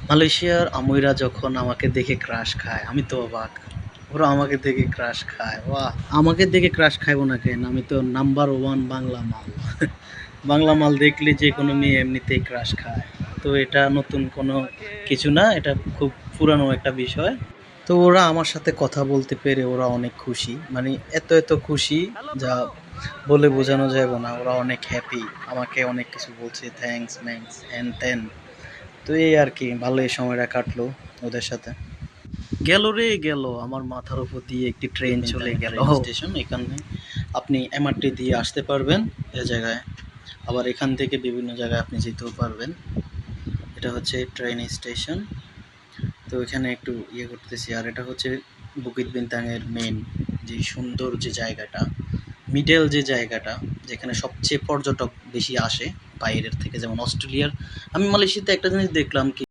মালয়েশিয়ার আমুইরা যখন আমাকে দেখে ক্রাশ খায় আমি তো অবাক। ওরা আমাকে দেখে ক্রাশ খায়, বাহ! আমাকে দেখে ক্রাশ খাইবো না কেন? আমি তো নাম্বার ওয়ান বাংলা মাল। বাংলা মাল দেখলে যে কোনো মেয়ে এমনিতেই ক্রাশ খায়। তো এটা নতুন কোনো কিছু না, এটা খুব পুরানো একটা বিষয়। তো ওরা আমার সাথে কথা বলতে পেরে ওরা অনেক খুশি, মানে এত এত খুশি যা বলে বোঝানো যাবে না। ওরা অনেক হ্যাপি, আমাকে অনেক কিছু বলছে, থ্যাঙ্কস ম্যাঙ্কস হ্যান ত্যান। তো এই আর কি, ভালো এই সময়টা কাটলো ওদের সাথে। গেল রে গেল, আমার মাথার উপর দিয়ে একটি ট্রেন চলে গেল স্টেশন। এখানে আপনি এমআরটি দিয়ে আসতে পারবেন এ জায়গায়, আবার এখান থেকে বিভিন্ন জায়গায় আপনি যেতেও পারবেন। এটা হচ্ছে ট্রেন স্টেশন। তো এখানে একটু ইয়ে করতেছি, আর এটা হচ্ছে বুকিত বিন্তাংয়ের মেন যে সুন্দর যে জায়গাটা, মিডল যে জায়গাটা, যেখানে সবচেয়ে পর্যটক বেশি আসে বাইরের থেকে, যেমন অস্ট্রেলিয়ার। আমি মালয়েশিয়াতে একটা জিনিস দেখলাম কি